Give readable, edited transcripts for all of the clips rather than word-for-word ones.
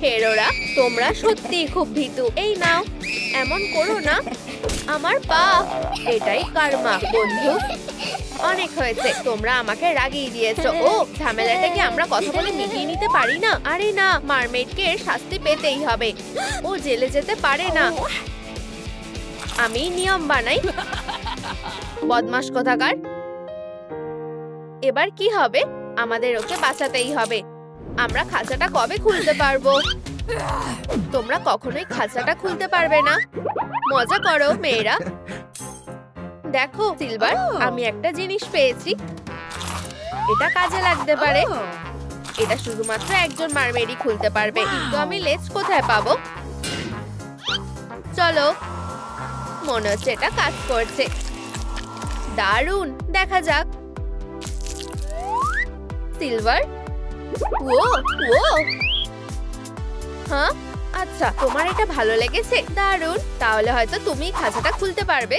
হেরোরা, তোমরা সত্যিই খুব ভীতু। এই নাও, এমন করো না। আমার পা। এটাই কার্মা বন্ধু। অনেক হয়েছে, তোমরা আমাকে রাগিয়ে দিয়েছো। ও ঝামেলাটা কি আমরা কথা বলে মিটিয়ে নিতে পারি না? আরে না, মারমেডকে এর শাস্তি পেতেই হবে। ও জেলে যেতে পারে না। আমি নিয়ম বানাই। বদমাশ কোথাকার। এবার কি হবে? আমাদের ওকে বাঁচাতেই হবে। আমরা খাঁচাটা কবে খুলতে পারবো? তোমরা কখনোই খাঁচাটা খুলতে পারবে না। মজা করো মেয়েরা। দেখো সিলভার, আমি একটা জিনিস পেয়েছি। এটা কাজে লাগতে পারে। এটা শুধুমাত্র একজন মারমেডই খুলতে পারবে। কিন্তু আমি লেজ কোথায় পাবো? চলো, মনে হচ্ছে এটা কাজ করছে। দারুণ, দেখা যাক। সিলভার, ও ও হ্যাঁ, আচ্ছা, তোমার এটা ভালো লেগেছে। দারুণ, তাহলে হয়তো তুমি খাঁচাটা খুলতে পারবে।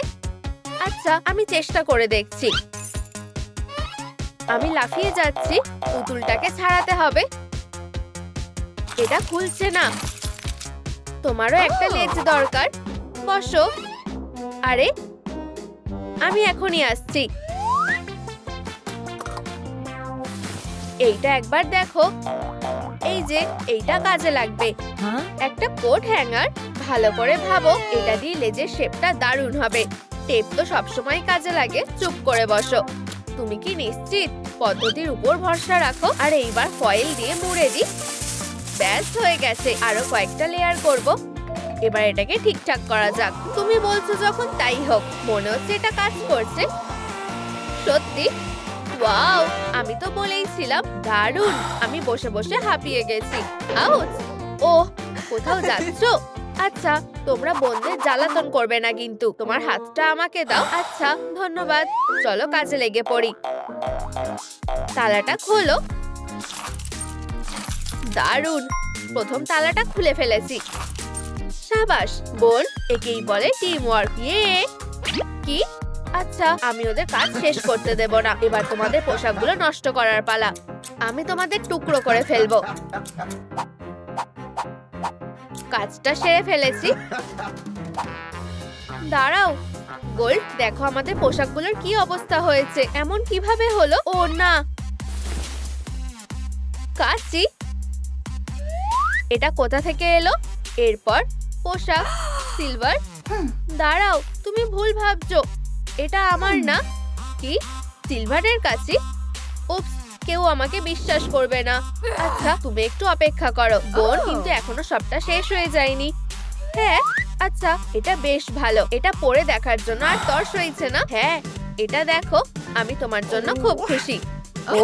আচ্ছা, আমি চেষ্টা করে দেখছি। আমি লাফিয়ে যাচ্ছি। পুতুলটাকে ছাড়াতে হবে। এটা খুলছে না। তোমারও একটা লেজ দরকার। বসো। আরে, আমি এখনই আসছি। এইটা একবার দেখো। এই যে, এইটা কাজে লাগবে। একটা কোট হ্যাঙ্গার। ভালো করে ভাবো, এটা দিয়ে লেজের শেপটা দারুণ হবে। টেপ তো সবসময় কাজে লাগে। চুপ করে বসো। তুমি কি নিশ্চিত? পদ্ধতির উপর ভরসা রাখো। আর এইবার ফয়েল দিয়ে মুড়ে দিই। ব্যাস হয়ে গেছে। আরো কয়েকটা লেয়ার করব। এবার এটাকে ঠিকঠাক করা যাক। তুমি বলছো যখন, তাই হোক। মনে হচ্ছে এটা কাজ করছে। সত্যি? ওয়াও, আমি তো বলেইছিলাম। দারুণ। আমি বসে বসে হাঁপিয়ে গেছি। আউচ! ওহ, কোথাও যাচ্ছো? আচ্ছা, তোমরা বোনদের জ্বালাতন করবে না কিন্তু। তোমার হাতটা আমাকে দাও। আচ্ছা, ধন্যবাদ। চলো কাজে লেগে পড়ি। তালাটা খোলো। দারুণ, প্রথম তালাটা খুলে ফেলেছি। সাবাস বোন, একেই বলে টিম ওয়ার্ক। ইয়ে! কি? আচ্ছা, আমি ওদের কাজ শেষ করতে দেব না। এবার তোমাদের পোশাকগুলো নষ্ট করার পালা। আমি তোমাদের টুকরো করে ফেলবো। কাজটা সেরে ফেলেছি। দাঁড়াও গোল্ড, দেখো আমাদের পোশাকগুলোর কি অবস্থা হয়েছে। এমন কিভাবে হলো? ও না, কাচ্চি, এটা কোথা থেকে এলো? এরপর পোশাক। সিলভার, দাঁড়াও, তুমি ভুল ভাবছো। এটা আমার না। কি? সিলভারের কাছে? উপস, কেউ আমাকে বিশ্বাস করবে না। আচ্ছা, তুমি একটু অপেক্ষা করো বোন, কিন্তু এখনো সবটা শেষ হয়ে যায়নি। হ্যাঁ, আচ্ছা, এটা বেশ ভালো। এটা পরে দেখার জন্য আর তর্স হয়েছে না? হ্যাঁ, এটা দেখো, আমি তোমার জন্য খুব খুশি। ও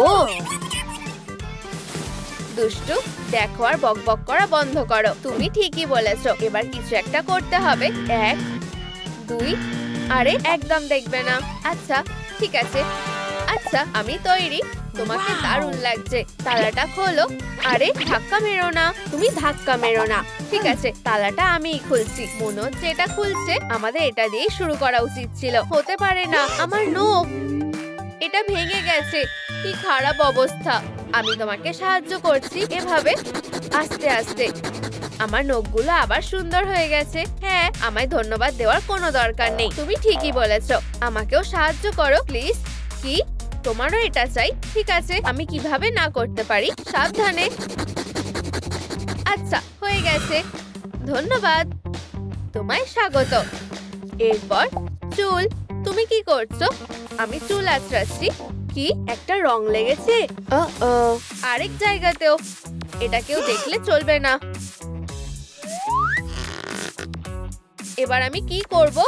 দুষ্টু, দেখো আর বকবক করা বন্ধ করো। তুমি ঠিকই বলেছো। এবার কিছু একটা করতে হবে। 1 2, আরে একদম দেখবে না। আচ্ছা, ঠিক আছে। আচ্ছা, আমি তৈরি। তোমাকে দারুণ লাগছে। তালাটা খোলো। আরে ধাক্কা মেরো না। তুমি ধাক্কা মেরো না। ঠিক আছে, তালাটা আমিই খুলছি। মনে হচ্ছে এটা খুলছে। আমাদের এটা দিয়ে শুরু করা উচিত ছিল। হতে পারে না, আমার নখ। এটা ভেঙে গেছে। কি খারাপ অবস্থা। আমি তোমাকে সাহায্য করছি এভাবে, আস্তে আস্তে। আমার নখগুলো আবার সুন্দর হয়ে গেছে। হ্যাঁ, আমায় ধন্যবাদ দেওয়ার কোনো দরকার নেই। তুমি ঠিকই বলেছো। আমাকেও সাহায্য করো প্লিজ। কি? তোমারও এটা চাই? ঠিক আছে, আমি কিভাবে না করতে পারি। সাবধানে। আচ্ছা, হয়ে গেছে। ধন্যবাদ। তোমায় স্বাগত। এরপর চুল। তুমি কি করছো? আমি চুল আঁচড়াচ্ছি। কি? একটা রং লেগেছে? আরেক জায়গাতেও। এটা কেউ দেখলে চলবে না। এবার আমি কি করব?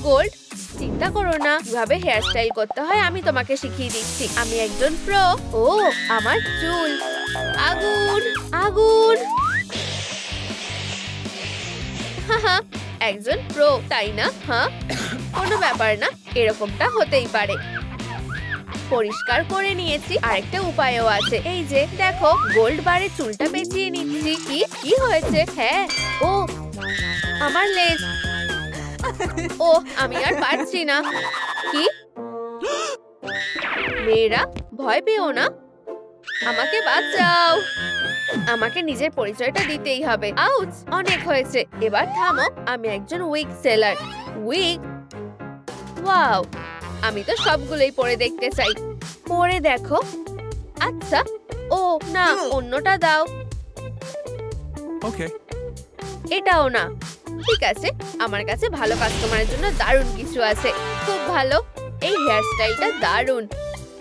গোল্ড, চিন্তা করো না। কিভাবে হেয়ার স্টাইল করতে হয় আমি তোমাকে শিখিয়ে দিচ্ছি। আমি একজন প্রো। ও, আমার চুল। আগুন আগুন। হাহা, একজন প্রো, তাই না? হ্যাঁ, কোনো ব্যাপার না। এরকমটা হতেই পারে। পরিষ্কার করে নিয়েছি। আরেকটা উপায়ও আছে। এই যে দেখো, গোল্ড বারে চুলটা পেঁচিয়ে নিচ্ছি। কি কি হয়েছে? হ্যাঁ, ও আমার লেজ। ও, আমি আর পারছি না। কি? মেয়েরা, ভয় পেও না। আমাকে বাঁচাও। আমাকে নিজের পরিচয়টা দিতেই হবে। আউচ, অনেক হয়েছে, এবার থামো। আমি একজন উইগ সেলার। উইগ? ওয়াও, আমি তো সবগুলোই পরে দেখতে চাই। পরে দেখো। আচ্ছা, ও না, অন্যটা দাও। ওকে, এটাও না। ঠিক আছে, আমার কাছে ভালো কাস্টমারের জন্য দারুণ কিছু আছে। খুব ভালো, এই হেয়ার স্টাইলটা দারুণ।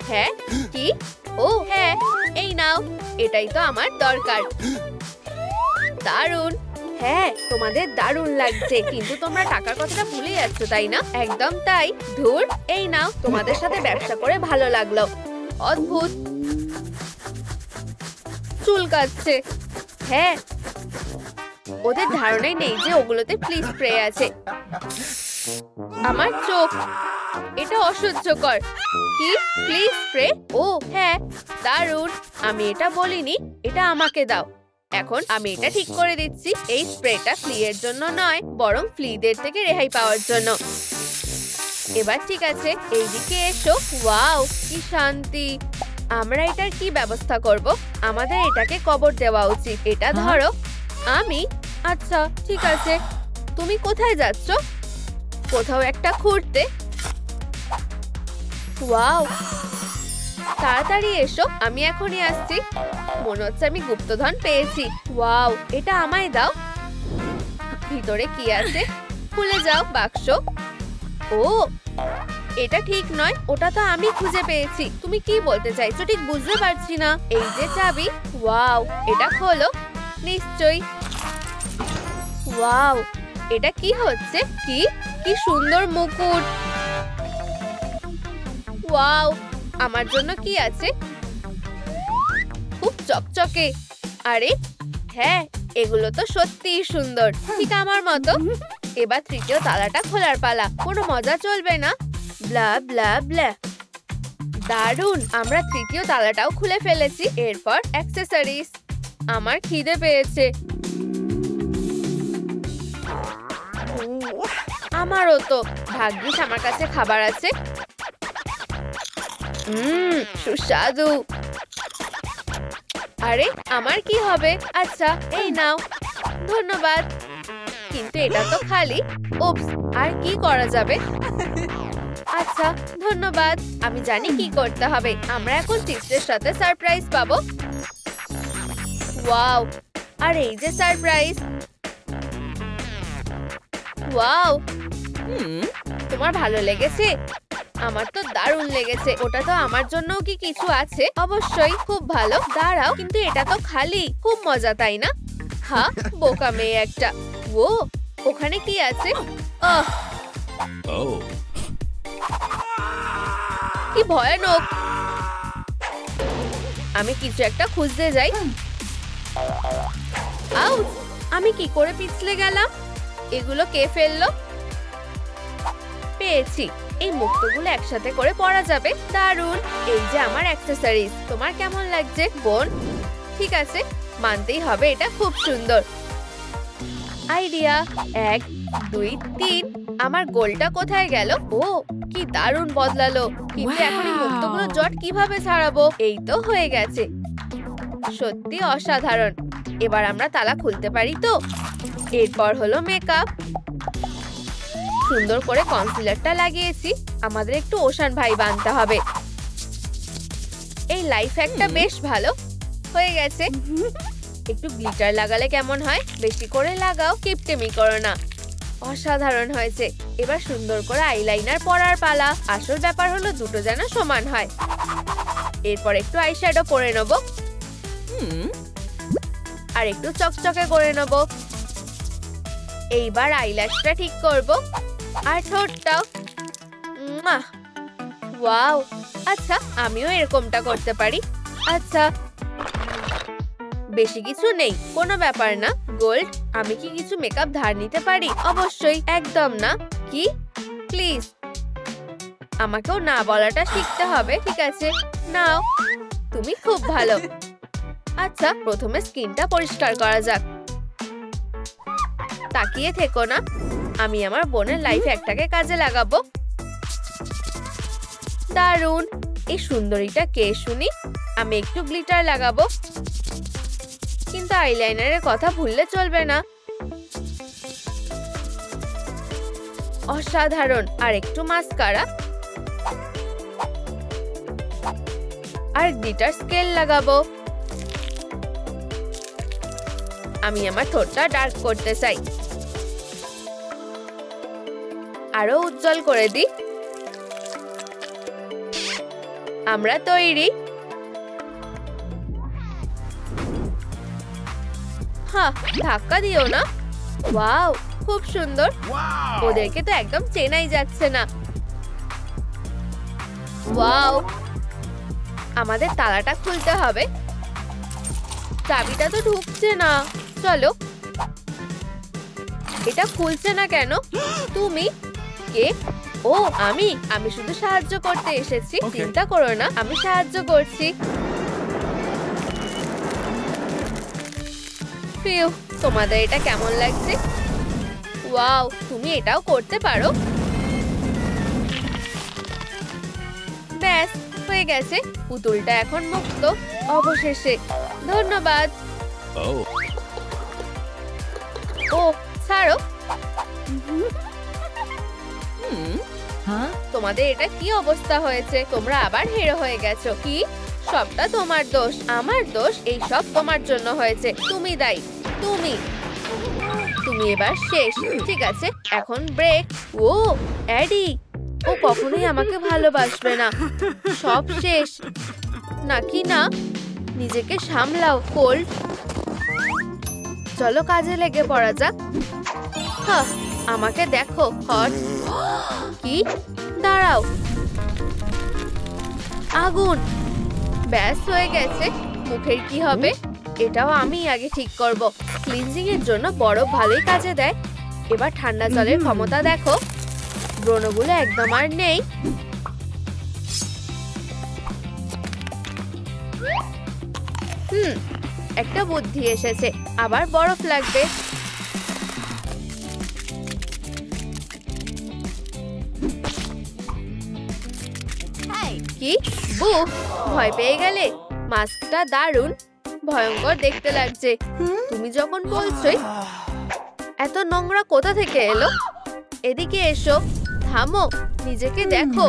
হ্যাঁ, কি? ও হ্যাঁ, এই নাও, এটাই তো আমার দরকার। দারুণ। হ্যাঁ, তোমাদের দারুণ লাগছে, কিন্তু তোমরা টাকার কথাটা ভুলে যাচ্ছ, তাই না? একদম তাই। ধুর, এই নাও, তোমাদের সাথে ব্যবসা করে ভালো লাগলো। অদ্ভুত। চুল কাটছে। হ্যাঁ, ওদের ধারণাই নেই যে ওগুলোতে ফ্লিস স্প্রে আছে। আমার চোখ, এটা অসহ্যকর। কি ফ্লিস স্প্রে? ও হ্যাঁ, দারুণ। আমি এটা বলিনি, এটা আমাকে দাও। এখন আমি এটা ঠিক করে দিচ্ছি। এই স্প্রেটা ফ্লিয়ের জন্য নয়, বরং ফ্লিদের থেকে রেহাই পাওয়ার জন্য। এবার ঠিক আছে, এইদিকে এসো। ওয়াও, কি শান্তি। আমরা এটার কি ব্যবস্থা করব? আমাদের এটাকে কবর দেওয়া উচিত। এটা ধরো। আমি? আচ্ছা, ঠিক আছে। তুমি কোথায় যাচ্ছ? কোথাও একটা ঘুরতে। ওয়াও, তাড়াতাড়ি এসো, আমি এখনই আসছি। মনে হচ্ছে আমি গুপ্তধন পেয়েছি। ওয়াও, এটা আমায় দাও। ভিতরে কি আছে? খুলে যাও বাক্স। ও, এটা ঠিক নয়, ওটা তো আমি খুঁজে পেয়েছি। তুমি কি বলতে চাইছো ঠিক বুঝতে পারছি না। এই যে চাবি। ওয়াও, এটা খোলো। নিশ্চয়ই। ওয়াও, এটা কি হচ্ছে? কি কি সুন্দর মুকুট। ওয়াও, আমার জন্য কি আছে? খুব চকচকে। আরে হ্যাঁ, এগুলো তো সত্যিই সুন্দর, ঠিক আমার মতো। এবার তৃতীয় তালাটা খোলার পালা। কোনো মজা চলবে না। ব্লা ব্লা ব্লা। দারুণ, আমরা তৃতীয় তালাটাও খুলে ফেলেছি। এরপর অ্যাক্সেসরিজ। আমার খিদে পেয়েছে। আমারও তো। ভাগ্যিস আমার কাছে খাবার আছে। সুস্বাদু। আরে আমার কি হবে? আচ্ছা, এই নাও। ধন্যবাদ। কিন্তু এটা তো খালি। উপস, আর কি করা যাবে? আচ্ছা, ধন্যবাদ। আমি জানি কি করতে হবে। আমরা এখন চিপসের সাথে সারপ্রাইজ পাবো। ওয়াও, আর এই যে সারপ্রাইজ। ওয়াও, তোমার ভালো লেগেছে? আমার তো দারুণ লেগেছে। ওটা তো আমার জন্যও কি কিছু আছে? অবশ্যই, খুব ভালো। দাঁড়াও, কিন্তু এটা তো খালি। খুব মজা, তাই না? হ্যাঁ, বোকা মেয়ে একটা। ও, ওখানে কি আছে? কি ভয়ানক। আমি কিছু একটা খুঁজতে যাই। আউচ, আমি কি করে পিছলে গেলাম? এগুলো কে ফেললো? পেয়েছি। এই মুক্তগুলো একসাথে করে পরা যাবে। দারুণ। এই যে আমার অ্যাক্সেসরিজ। তোমার কেমন লাগছে বোন? ঠিক আছে, মানতেই হবে, এটা খুব সুন্দর আইডিয়া। 1 2 3। আমার গোলটা কোথায় গেল? ও, কি দারুণ বদলালো। কিন্তু এখন এই মুক্তগুলো জট কিভাবে ছাড়াবো? এই তো হয়ে গেছে। সত্যি অসাধারণ। এবার আমরা তালা খুলতে পারি তো? এরপর হলো মেকআপ। সুন্দর করে কনসিলারটা লাগিয়েছি। আমাদের একটু ওশান ভাই বানতে হবে। এই লাইফ হ্যাকটা বেশ ভালো হয়ে গেছে। একটু গ্লিটার লাগালে কেমন হয়? বেশি করে লাগাও, কিপটেমি করো না। অসাধারণ হয়েছে। এবার সুন্দর করে আইলাইনার পরার পালা। আসল ব্যাপার হলো দুটো যেন সমান হয়। এরপর একটু আইশ্যাডো পরে নেব, আর একটু চকচকে করে নেব। এইবার আইল্যাশটা ঠিক করব, আর ঠোঁটটাও। ওয়াও, আচ্ছা, আমিও এরকমটা করতে পারি। আচ্ছা, বেশি কিছু নেই, কোনো ব্যাপার না। গোল্ড, আমি কি কিছু মেকআপ ধার নিতে পারি? অবশ্যই। একদম না। কি? প্লিজ। আমাকেও না বলাটা শিখতে হবে। ঠিক আছে, নাও। তুমি খুব ভালো। আচ্ছা, প্রথমে স্কিনটা পরিষ্কার করা যাক। তাকিয়ে থেকো না। আমি আমার বোনের লাইফ একটাকে কাজে লাগাবো। দারুণ। এই সুন্দরীটা কে শুনি? আমি একটু গ্লিটার লাগাবো। কিন্তু আইলাইনারের কথা ভুললে চলবে না। অসাধারণ। আর একটু মাস্কারা আর গ্লিটার স্কেল লাগাবো। আমি আমার ঠোঁটটা ডার্ক করতে চাই, আরো উজ্জ্বল করে দিই। আমরা তৈরি। হ্যাঁ, ধাক্কা দিও না। ওয়াও, খুব সুন্দর। ওদেরকে তো একদম চেনাই যাচ্ছে না। ওয়াও, আমাদের তালাটা খুলতে হবে। চাবিটা তো ঢুকছে না। চলো। এটা খুলছে না কেন? তুমি কে? ও, আমি শুধু সাহায্য করতে এসেছি। Okay. চিন্তা করো না, আমি সাহায্য করছি। প্রিয়, তোমাদের এটা কেমন লাগছে? ওয়াও, তুমি এটাও করতে পারো। ব্যাস, হয়ে গেছে। পুতুলটা এখন মুক্ত অবশেষে। ধন্যবাদ। Oh. ও, ছাড়ো। তোমাদের এটা কি অবস্থা হয়েছে? তোমরা আবার হিরো হয়ে গেছো। কি? সবটা তোমার দোষ। আমার দোষ? এই সব তোমার জন্য হয়েছে। তুমি দায়ী। তুমি এবার শেষ। ঠিক আছে, এখন ব্রেক। ও, অ্যাডি, ও কখনোই আমাকে ভালোবাসবে না। সব শেষ। নাকি না? নিজেকে সামলাও, কোল্ড। চলো কাজে লেগে পড়া যাক। হ্যাঁ, আমাকে দেখো, হট। কি? দাঁড়াও। আগুন। ব্যাস, হয়ে গেছে। মুখের কি হবে? এটাও আমি আগে ঠিক করব। ক্লিনজিং এর জন্য বরফ ভালোই কাজে দেয়। এবার ঠান্ডা জলের ক্ষমতা দেখো। ব্রণগুলো একদম আর নেই। একটা বুদ্ধি এসেছে। আবার বরফ লাগবে। কি? বুহ, ভয় পেয়ে গেলে? মাস্কটা দারুণ ভয়ঙ্কর দেখতে লাগছে। তুমি যখন বলছোই। এত নোংরা কোথা থেকে এলো? এদিকে এসো। থামো, নিজেকে দেখো।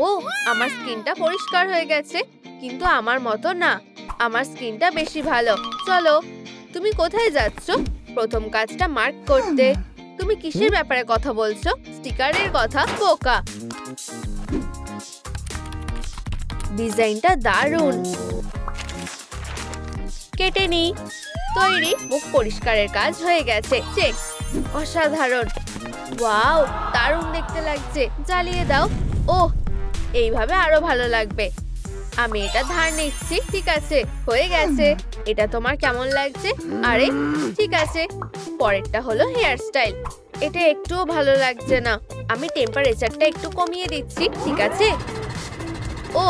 ও, আমার স্কিনটা পরিষ্কার হয়ে গেছে, কিন্তু আমার মতো না। আমার স্কিনটা বেশি ভালো। চলো। তুমি কোথায় যাচ্ছ? প্রথম কাজটা মার্ক করতে। তুমি কিসের ব্যাপারে কথা বলছো? স্টিকারের কথা? বোকা। ডিজাইনটা দারুণ। কেটে নি। তৈরি। মুখ পরিষ্কারের কাজ হয়ে গেছে। চেক। অসাধারণ। ওয়াও, দারুণ দেখতে লাগছে। জ্বালিয়ে দাও। ওহ, এইভাবে আরো ভালো লাগবে। আমি এটা ধার নিচ্ছি। ঠিক আছে, হয়ে গেছে। এটা তোমার কেমন লাগছে? আরে ঠিক আছে। পরেরটা হলো হেয়ার স্টাইল। এটা একটুও ভালো লাগছে না। আমি টেম্পারেচারটা একটু কমিয়ে দিচ্ছি। ঠিক আছে। ও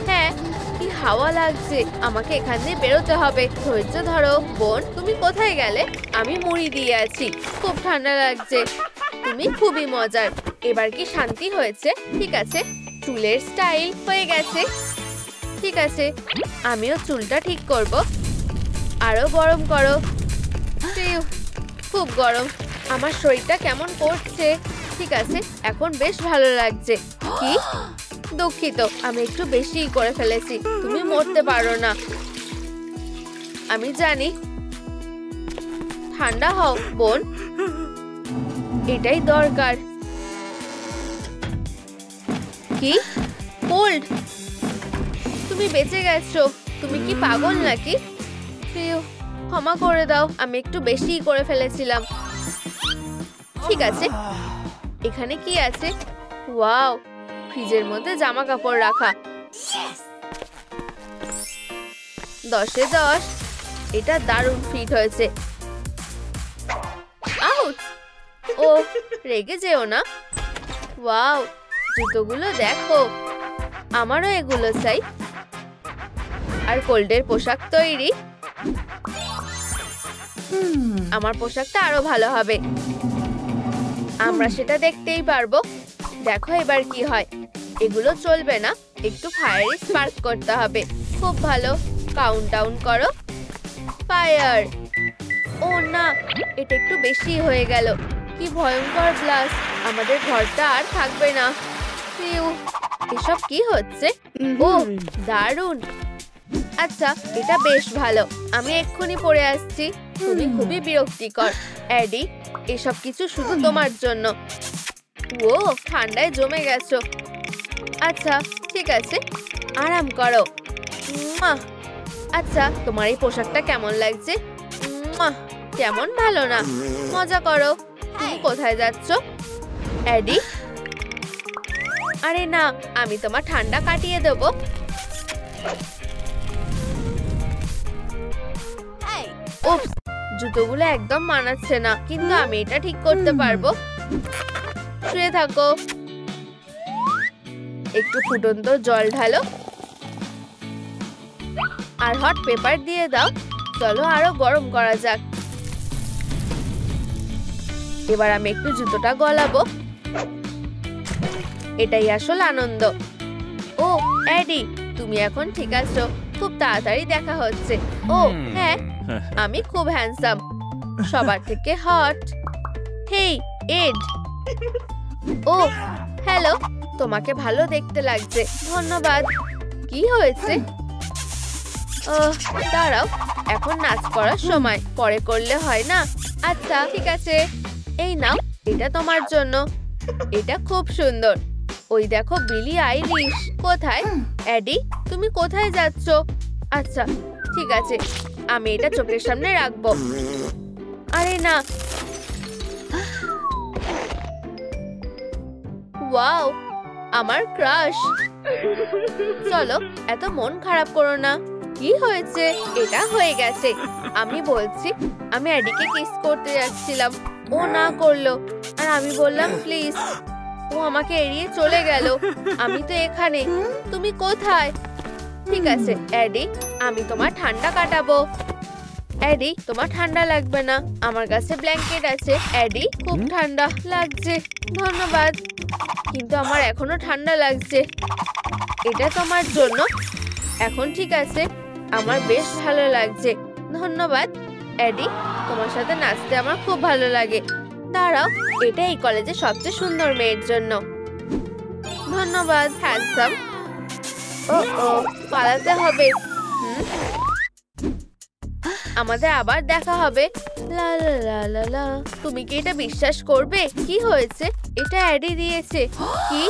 হ্যাঁ, কি হাওয়া লাগছে। আমাকে এখান দিয়ে বেরোতে হবে। ধৈর্য ধরো। বোন, তুমি কোথায় গেলে? আমি মুড়ি দিয়ে আছি। খুব ঠান্ডা লাগছে। তুমি খুবই মজার। এবার কি শান্তি হয়েছে? ঠিক আছে, চুলের স্টাইল হয়ে গেছে। ঠিক আছে, আমিও চুলটা ঠিক করব। আরো গরম করো। খুব গরম। আমার শরীরটা কেমন করছে। ঠিক আছে, এখন বেশ ভালো লাগছে। কি? দুঃখিত, আমি একটু বেশি করে ফেলেছি। তুমি মরতে পারো না। আমি জানি। ঠান্ডা হও বোন, এটাই দরকার। কি? কোল্ড? তুমি বেঁচে গেছো। তুমি কি পাগল নাকি? ক্ষমা করে দাও, আমি একটু বেশি করে ফেলেছিলাম। ঠিক আছে, এখানে কি আছে? ওয়াও, ফ্রিজের মধ্যে জামা কাপড় রাখা। 10-এ 10। এটা দারুণ ফিট হয়েছে। আউট! ও, রেগে যেও না। ওয়াও, জুতোগুলো দেখো। আমারও এগুলো চাই। আর কোল্ডের পোশাক তৈরি। আমার পোশাকটা আরো ভালো হবে। আমরা সেটা দেখতেই পারবো। দেখো এবার কি হয়। এগুলো চলবে না, একটু ফায়ারি স্পার্ক করতে হবে। খুব ভালো। কাউন্টডাউন করো। ফায়ার। এটা একটু বেশি হয়ে গেল। কি ভয়ঙ্কর ব্লাস্ট! আমাদের ঘরটা আর থাকবে না। ইউ, এসব কি হচ্ছে? ও দারুণ! আচ্ছা, এটা বেশ ভালো। আমি এক্ষুনি পড়ে আসছি। তুমি খুবই বিরক্তিকর অ্যাডি। এসব কিছু শুধু তোমার জন্য। ও ঠান্ডায় জমে গেছো। আচ্ছা ঠিক আছে, আরাম করো। মুয়া। আচ্ছা, তোমার এই পোশাকটা কেমন লাগছে? মুয়া। কেমন ভালো না? মজা করো। তুমি কোথায় যাচ্ছ অ্যাডি? আরে না, আমি তোমার ঠান্ডা কাটিয়ে দেবো। উপস, জুতোগুলো একদম মানাচ্ছে না, কিন্তু আমি এটা ঠিক করতে পারবো। শুয়ে থাকো। একটু ফুটন্ত জল ঢালো আর হট পেপার দিয়ে দাও। চলো আরো গরম করা যাক। এবার আমি একটু জুতোটা গলাবো। এটাই আসল আনন্দ। ও অ্যাডি, তুমি এখন ঠিক আছো? খুব তাড়াতাড়ি দেখা হচ্ছে। ও হ্যাঁ, আমি খুব হ্যান্ডসাম, সবার থেকে হট। হেই এড। ও হ্যালো, তোমাকে ভালো দেখতে লাগছে। ধন্যবাদ। কি হয়েছে? দাঁড়াও, এখন নাচ করার সময়, পরে করলে হয় না? আচ্ছা ঠিক আছে, এই নাও, এটা তোমার জন্য। এটা খুব সুন্দর। ওই দেখো বিলি আইলিশ। কোথায় অ্যাডি? তুমি কোথায় যাচ্ছ? আচ্ছা ঠিক আছে, আমি এটা চোখের সামনে রাখবো। আরে না। ওয়াও, আমার ক্রাশ। চলো, এত মন খারাপ করো না। কি হয়েছে? এটা হয়ে গেছে। আমি বলছি, আমি অ্যাডিকে কিস করতে যাচ্ছিলাম, ও না করলো, আর আমি বললাম প্লিজ। ও আমাকে এড়িয়ে চলে গেল। আমি তো এখানে, তুমি কোথায়? ঠিক আছে অ্যাডি, আমি তোমার ঠান্ডা কাটাবো। অ্যাডি, তোমার ঠান্ডা লাগবে না, আমার কাছে ব্ল্যাঙ্কেট আছে। অ্যাডি, খুব ঠান্ডা লাগছে। ধন্যবাদ, কিন্তু আমার এখনো ঠান্ডা লাগছে। এটা তোমার জন্য। এখন ঠিক আছে, আমার বেশ ভালো লাগছে। ধন্যবাদ অ্যাডি, তোমার সাথে নাচতে আমার খুব ভালো লাগে। দাঁড়াও, এটা এই কলেজে সবচেয়ে সুন্দর মেয়ের জন্য। ধন্যবাদ হ্যান্ডসাম। ও ও, পালাতে হবে। আমাদের আবার দেখা হবে। লা লা লা লা লা। তুমি কি এটা বিশ্বাস করবে? কি হয়েছে? এটা অ্যাডি দিয়েছে। কি?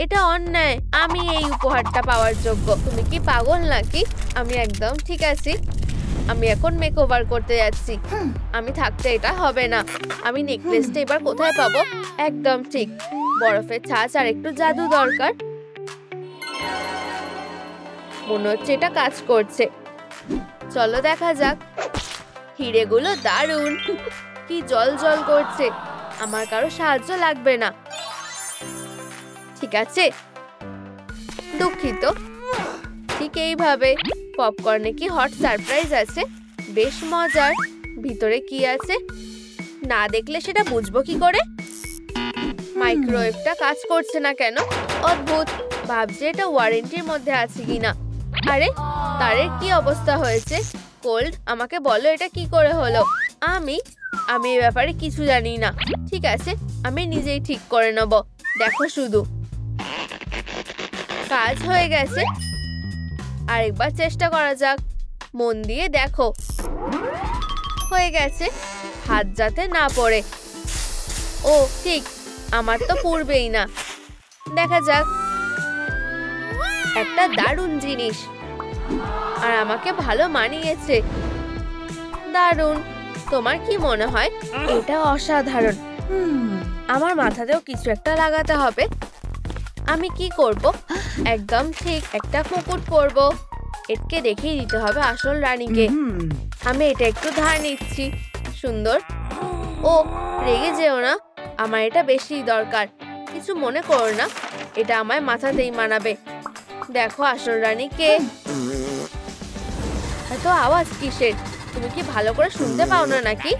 এটা অন্যায়। আমি এই উপহারটা পাওয়ার যোগ্য। তুমি কি পাগল নাকি? আমি একদম ঠিক আছি। আমি এখন মেকওভার করতে যাচ্ছি। আমি থাকতে এটা হবে না। আমি নেকলেসটা এবার কোথায় পাবো? একদম ঠিক, বরফের ছাঁচ আর একটু জাদু দরকার। মনে হচ্ছে এটা কাজ করছে। চলো দেখা যাক। হিরেগুলো দারুণ, কি জল জল করছে। আমার কারো সাহায্য লাগবে না। ঠিক আছে, দুঃখিত। ঠিক এইভাবে। পপকর্নে কি হট সারপ্রাইজ আছে? বেশ মজার। ভিতরে কি আছে না দেখলে সেটা বুঝবো কি করে? মাইক্রোওয়েভটা কাজ করছে না কেন? অদ্ভুত। ভাবছি এটা ওয়ারেন্টির মধ্যে আছে কিনা। আরে তারের কি অবস্থা হয়েছে? কোল্ড, আমাকে বলো এটা কি করে হলো? আমি এই ব্যাপারে কিছু জানি না। ঠিক আছে, আমি নিজেই ঠিক করে নেব। দেখো শুধু, কাজ হয়ে গেছে। আরেকবার চেষ্টা করা যাক। মন দিয়ে দেখো। হয়ে গেছে, হাত যাতে না পড়ে। ও ঠিক, আমার তো পূর্বেই না। দেখা যাক। একটা দারুণ জিনিস, আর আমাকে ভালো মানিয়েছে। দারুণ। তোমার কি মনে হয়? এটা অসাধারণ। আমার মাথাতেও কিছু একটা লাগাতে হবে। আমি কি করব? একদম ঠিক, একটা মুকুট পরব। এটকে দেখিয়ে দিতে হবে আসল রানীকে। আমি এটা একটু ধার নিচ্ছি। সুন্দর। ও রেগে যেও না, আমার এটা বেশি দরকার। কিছু মনে করো না, এটা আমায় মাথাতেই মানাবে। দেখো আসল রানীকে। এত আওয়াজ কিসের? তুমি কি ভালো করে শুনতে পাও না নাকি?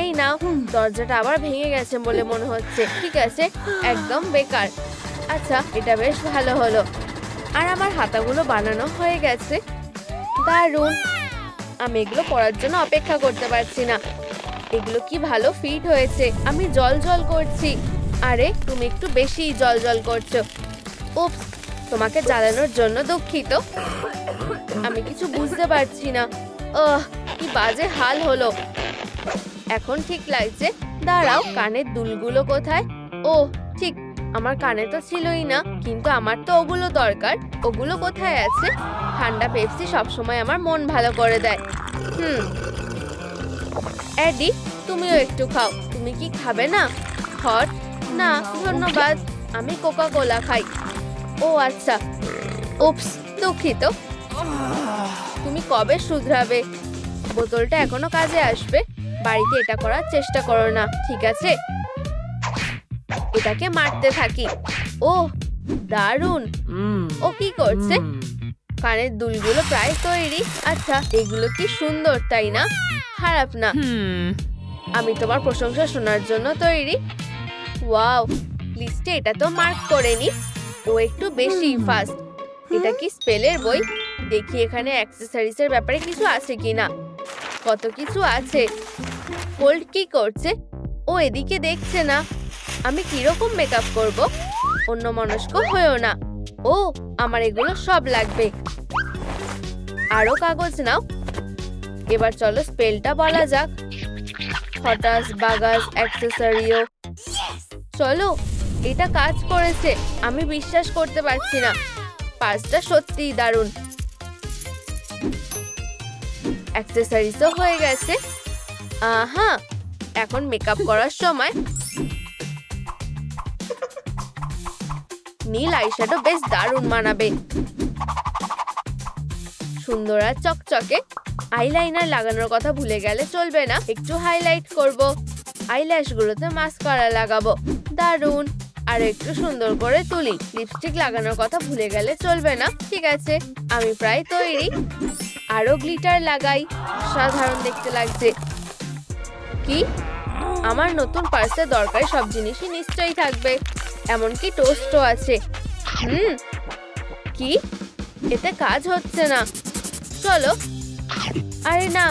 এই নাও, দরজাটা আবার ভেঙে গেছে বলে মনে হচ্ছে। ঠিক আছে, একদম বেকার। আচ্ছা, এটা বেশ ভালো হলো। আর আমার হাতাগুলো বানানো হয়ে গেছে। দারুণ। আমি এগুলো পড়ার জন্য অপেক্ষা করতে পারছি না। এগুলো কি ভালো ফিট হয়েছে, আমি জল জল করছি। আরে তুমি একটু বেশি জল জল করছো। উপস, তোমাকে জ্বালানোর জন্য দুঃখিত। আমি কিছু বুঝতে পারছি না। কি বাজে হাল হলো। এখন ঠিক লাগছে। দাঁড়াও, কানের দুলগুলো কোথায়? ও ঠিক, আমার কানে তো ছিলই না, কিন্তু আমার তো ওগুলো দরকার। ওগুলো কোথায় আছে? ঠান্ডা পেপসি সবসময় আমার মন ভালো করে দেয়। এডি, তুমিও একটু খাও। তুমি কি খাবে না? হট? না ধন্যবাদ, আমি কোকা কোলা খাই। ও আচ্ছা, উপস, দুঃখিত। তুমি কবে শুধরাবে? বোতলটা এখনো কাজে আসবে। বাড়িতে এটা করার চেষ্টা করো না, ঠিক আছে? এটাকে মারতে থাকি। ও দারুণ। ও কি করছে? কানের দুলগুলো প্রায় তৈরি। আচ্ছা, এগুলো কি সুন্দর, তাই না? খারাপ না। আমি তোমার প্রশংসা শোনার জন্য তৈরি। ওয়াও, লিস্টে এটা তো মার্ক করেনি। ও একটু বেশি ফাস্ট। এটা কি স্পেলের বই? দেখি এখানে অ্যাক্সেসরিজের ব্যাপারে কিছু আছে কিনা। কত কিছু আছে। কোল্ড কি করছে? ও এদিকে দেখছে না। আমি কিরকম মেকআপ করব? অন্যমনস্ক হয়েও না। ও, আমার এগুলো সব লাগবে। আরো কাগজ নাও। এবার চলো স্পেলটা বলা যাক। হটাস বাগাস অ্যাক্সেসরিও। চলো, এটা কাজ করেছে। আমি বিশ্বাস করতে পারছি না। পার্সটা সত্যিই দারুণ। অ্যাক্সেসরিজও হয়ে গেছে। আহা, এখন মেকআপ করার সময়। নীল আইশ্যাডো বেশ দারুণ মানাবে। সুন্দর আর চকচকে। আইলাইনার লাগানোর কথা ভুলে গেলে চলবে না। একটু হাইলাইট করব। আইল্যাশ গুলোতে মাস্কারা লাগাবো। দারুণ। আর একটু সুন্দর করে তুলি। লিপস্টিক লাগানোর কথা ভুলে গেলে চলবে না। ঠিক আছে, আমি প্রায় তৈরি। আরো গ্লিটার লাগাই। সাধারণ দেখতে লাগছে। কি? আমার নতুন পার্সে দরকারি সব জিনিসই নিশ্চয়ই থাকবে। এমনকি টোস্টও আছে। কি? এতে কাজ হচ্ছে না। চলো। আরে না,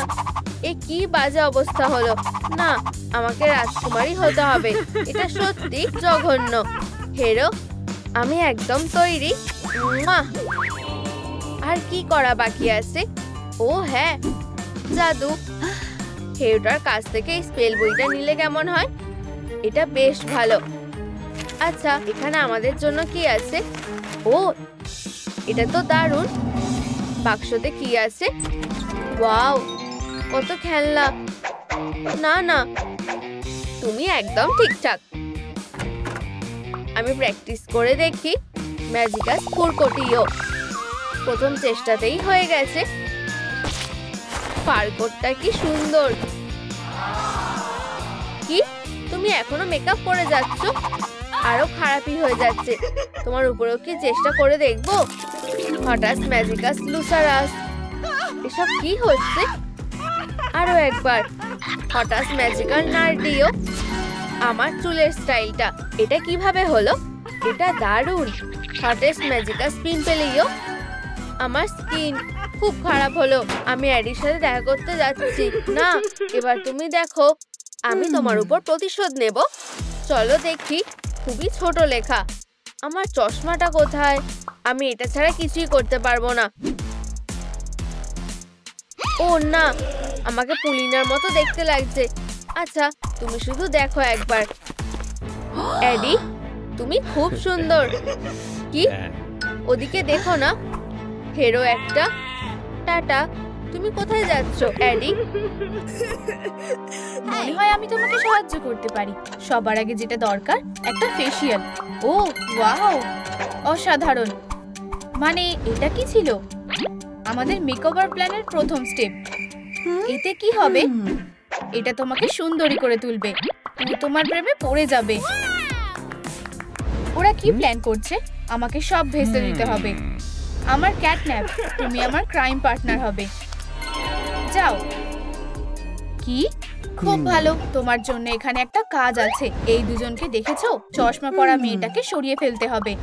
এ কি বাজে অবস্থা হলো। না, আমাকে রাজকুমারী হতে হবে। এটা সত্যি জঘন্য। হেরো, আমি একদম তৈরি। আর কি করা বাকি আছে? ও হ্যাঁ, জাদু। হেরোটার কাছ থেকে এই স্পেল বইটা নিলে কেমন হয়? এটা বেশ ভালো। আচ্ছা, এখানে আমাদের জন্য কি আছে? ও, এটা তো দারুণ। বাক্সতে কি আছে? ওয়াও, কত খেলনা। না না, তুমি একদম ঠিকঠাক। আমি প্র্যাকটিস করে দেখি। ম্যাজিকাস ফুরকটিও। প্রথম চেষ্টাতেই হয়ে গেছে। ফারকোটটা কি সুন্দর। কি? তুমি এখনো মেকআপ করে যাচ্ছ? আরো খারাপই হয়ে যাচ্ছে। তোমার উপরেও কি চেষ্টা করে দেখবো? হঠাৎ ম্যাজিকাস লুসারাস। এসব কি হচ্ছে? আরো একবার। হঠাৎ ম্যাজিকাল নার্ডিও। আমার চুলের স্টাইলটা এটা কিভাবে হলো? এটা দারুণ। হঠাৎ ম্যাজিকাস পিম্পেলিও। আমার স্কিন খুব খারাপ হলো। আমি অ্যাডির সাথে দেখা করতে যাচ্ছি। না, এবার তুমি দেখো। আমি তোমার উপর প্রতিশোধ নেব। চলো দেখি। খুবই ছোট লেখা। আমার চশমাটা কোথায়? আমি এটা ছাড়া কিছুই করতে পারবো না। ও না, আমাকে পুলিনার মতো দেখতে লাগছে। আচ্ছা, তুমি শুধু দেখো একবার। অ্যাডি, তুমি খুব সুন্দর। কি? ওদিকে দেখো না। হেরো একটা। টাটা। তুমি কোথায় যাচ্ছ অ্যাডি? মনে হয় আমি তোমাকে সাহায্য করতে পারি। সবার আগে যেটা দরকার, একটা ফেসিয়াল। ও ওয়াও, অসাধারণ। মানে এটা কি ছিল? আমাদের মেকওভার প্ল্যানের প্রথম স্টেপ। এতে কি হবে? এটা তোমাকে সুন্দরী করে তুলবে। তুমি তোমার প্রেমে পড়ে যাবে। ওরা কি প্ল্যান করছে? আমাকে সব ভেস্তে দিতে হবে। আমার ক্যাটন্যাপ, তুমি আমার ক্রাইম পার্টনার হবে। যাও। কি? খুব ভালো। তোমার জন্য এখানে একটা কাজ আছে। এই দুজনকে দেখেছো? চশমা পরা মেয়েটাকে সরিয়ে ফেলতে হবে।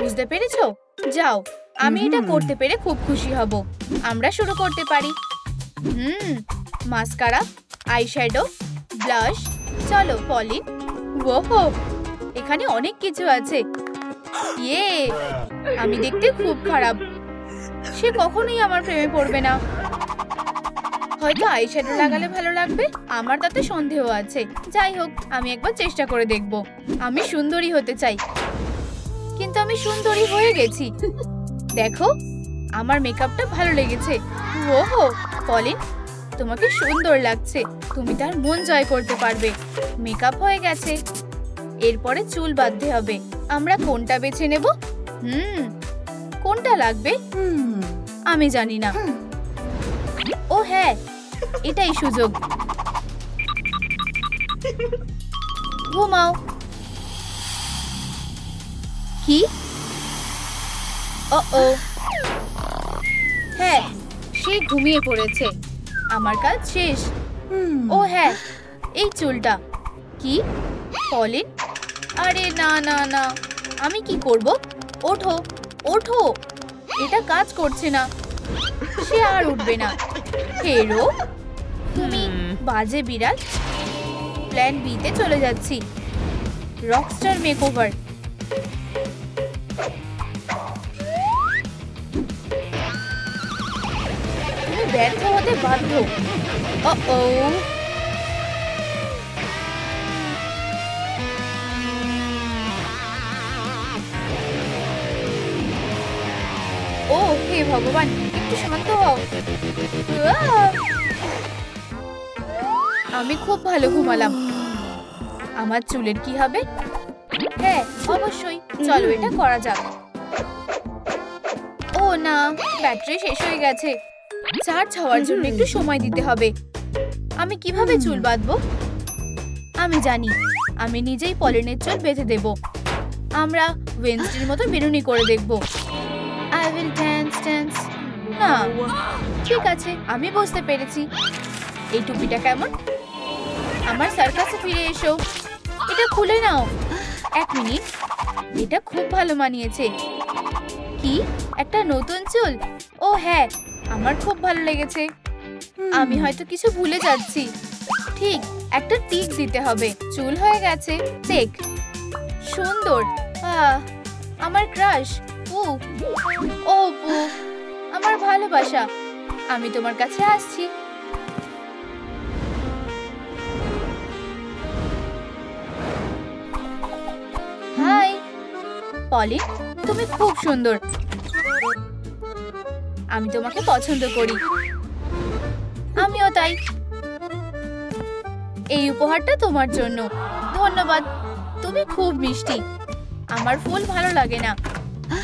বুঝতে পেরেছো? যাও। আমি এটা করতে পেরে খুব খুশি হব। আমরা শুরু করতে পারি। Mascara, eyeshadow, blush. চলো পলিন। ওহো, এখানে অনেক কিছু আছে। ইয়ে, আমি দেখতে খুব খারাপ। সে কখনোই আমার প্রেমে পড়বে না। হয়তো আইশ্যাডো লাগালে ভালো লাগবে, আমার তাতে সন্দেহ আছে। যাই হোক, আমি একবার চেষ্টা করে দেখব। আমি সুন্দরী হতে চাই, কিন্তু আমি সুন্দরী হয়ে গেছি। দেখো, আমার মেকআপটা ভালো লেগেছে। ওহো পলিন, তোমাকে সুন্দর লাগছে। তুমি তার মন জয় করতে পারবে। মেকআপ হয়ে গেছে, এরপরে চুল বাঁধতে হবে। আমরা কোনটা বেছে নেব? কোনটা লাগবে আমি জানি না। ও হ্যাঁ, এটাই সুযোগ। ঘুমাও। কি? ও হ্যাঁ, সে ঘুমিয়ে পড়েছে। আমার কাজ শেষ। ও হ্যাঁ, এই চুলটা। কি পলিন? আরে না না না, আমি কি করব? ওঠো ওঠো, এটা কাজ করছে না। সে আর উঠবে না। হেরো, তুমি বাজে বিড়াল। প্ল্যান বি তে চলে যাচ্ছি। Rockstar makeover. তুমি ব্যর্থ হতে বাধ্য। ও ও হে ভগবান, একটু শান্ত হও। আমি খুব ভালো ঘুমালাম। আমার চুলের কি হবে? হ্যাঁ অবশ্যই, চলো এটা করা যাক। ও না, ব্যাটারি শেষ হয়ে গেছে। চার্জ হওয়ার জন্য একটু সময় দিতে হবে। আমি কিভাবে চুল বাঁধবো? আমি জানি, আমি নিজেই পলিনের চুল বেঁধে দেব। আমরা ওয়েনসডের মতো বেরুনি করে দেখব। I will dance. না, ঠিক আছে, আমি বুঝতে পেরেছি। এই টুপিটা কেমন? আমার সার্কাসে ফিরে এসো। এটা খুলে নাও। এক মিনিট, এটা খুব ভালো মানিয়েছে। কি, একটা নতুন চুল? ও হ্যাঁ, আমার খুব ভালো লেগেছে। আমি হয়তো কিছু ভুলে যাচ্ছি। ঠিক, একটা টিক দিতে হবে। চুল হয়ে গেছে। দেখ, সুন্দর। আমার ক্রাশ। ও আমার ভালোবাসা, আমি তোমার কাছে আসছি। হাই পলিন, তুমি খুব সুন্দর। আমি তোমাকে পছন্দ করি। আমিও তাই। এই উপহারটা তোমার জন্য। ধন্যবাদ, তুমি খুব মিষ্টি। আমার ফুল ভালো লাগে না,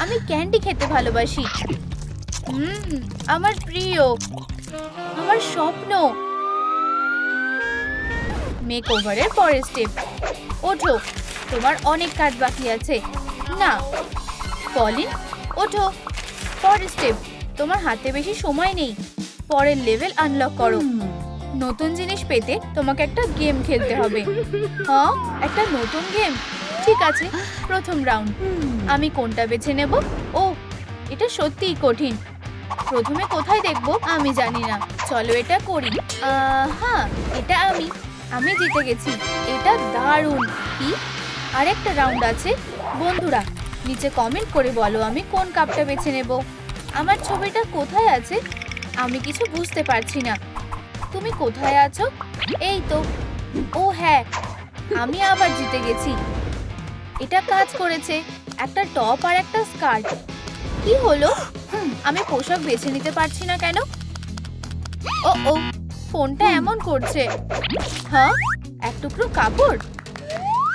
আমি ক্যান্ডি খেতে ভালোবাসি। আমার প্রিয়, আমার স্বপ্ন। মেকওভারের পরের স্টেপ। ওঠো, তোমার অনেক কাজ বাকি আছে। না পলিন, ওঠো। পরের স্টেপ। তোমার হাতে বেশি সময় নেই। পরের লেভেল আনলক করো। নতুন জিনিস পেতে তোমাকে একটা গেম খেলতে হবে। হ্যাঁ, একটা নতুন গেম। ঠিক আছে, প্রথম রাউন্ড। আমি কোনটা বেছে নেব? ও, এটা সত্যিই কঠিন। প্রথমে কোথায় দেখব আমি জানি না। চলো এটা করি। হ্যাঁ, এটা আমি জিতে গেছি। এটা দারুণ। কি, আরেকটা রাউন্ড আছে? বন্ধুরা নিচে কমেন্ট করে বলো আমি কোন কাপটা বেছে নেব। আমার ছবিটা কোথায় আছে? আমি কিছু বুঝতে পারছি না। তুমি কোথায় আছো? এই তো। ও হ্যাঁ, আমি আবার জিতে গেছি। এটা কাজ করেছে। একটা টপ আর একটা স্কার্ট। কি হলো? আমি পোশাক বেছে নিতে পারছি না কেন? ও ফোনটা এমন করছে। হ্যাঁ, এক টুকরো কাপড়।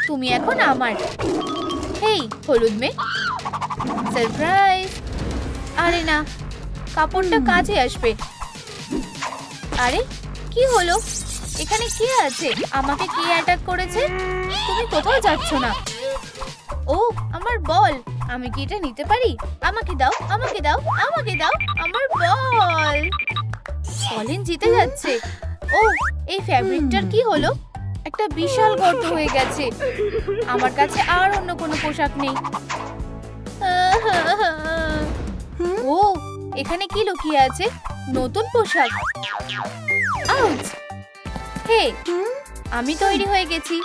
তুমি এখন আমার। হেই হলুদ মেয়ে, সারপ্রাইজ। আরে না, কাপড়টা কাজে আসবে। আরে কি হলো? এখানে কে আছে? আমাকে কে অ্যাটাক করেছে? তুমি কোথাও যাচ্ছ না। ও আমার বল, আমি কি এটা নিতে পারি? আমাকে দাও, আমাকে দাও, আমাকে দাও আমার বল। পলিন জিতে যাচ্ছে। ও, এই ফ্যাব্রিকটার কি হলো? একটা বিশাল গর্ত হয়ে গেছে। আমার কাছে আর অন্য কোনো পোশাক নেই। ও, এখানে কি লুকিয়ে আছে? নতুন পোশাক। আউচ! হে, আমি তৈরি হয়ে গেছি।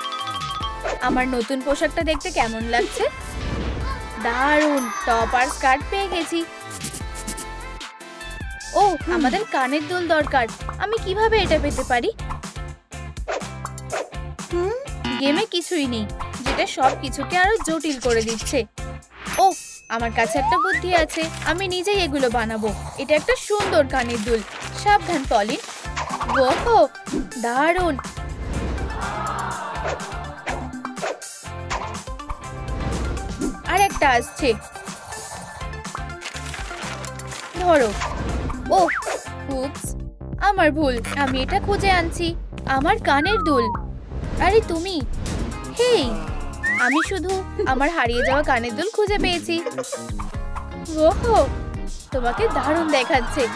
আমার নতুন পোশাকটা দেখতে কেমন লাগছে? দারুণ, টপ আর স্কার্ট পেয়ে গেছি। ও, আমাদের কানের দুল দরকার। আমি কিভাবে এটা পেতে পারি? গেমে কিছুই নেই, যেটা সব কিছুকে আরো জটিল করে দিচ্ছে। ও, আমার কাছে একটা বুদ্ধি আছে। আমি নিজেই এগুলো বানাবো। এটা একটা সুন্দর কানের দুল। সাবধান পলিন। ওহো, দারুণ। আর একটা আসছে। ধরো। ও, উপস, আমার ভুল। আমি এটা খুঁজে আনছি। আমার কানের দুল। আরে তুমি? হেই, আমি শুধু আমার হারিয়ে যাওয়া কানের দুল খুঁজে পেয়েছি। ওহো, তোমাকে দারুণ দেখাচ্ছে।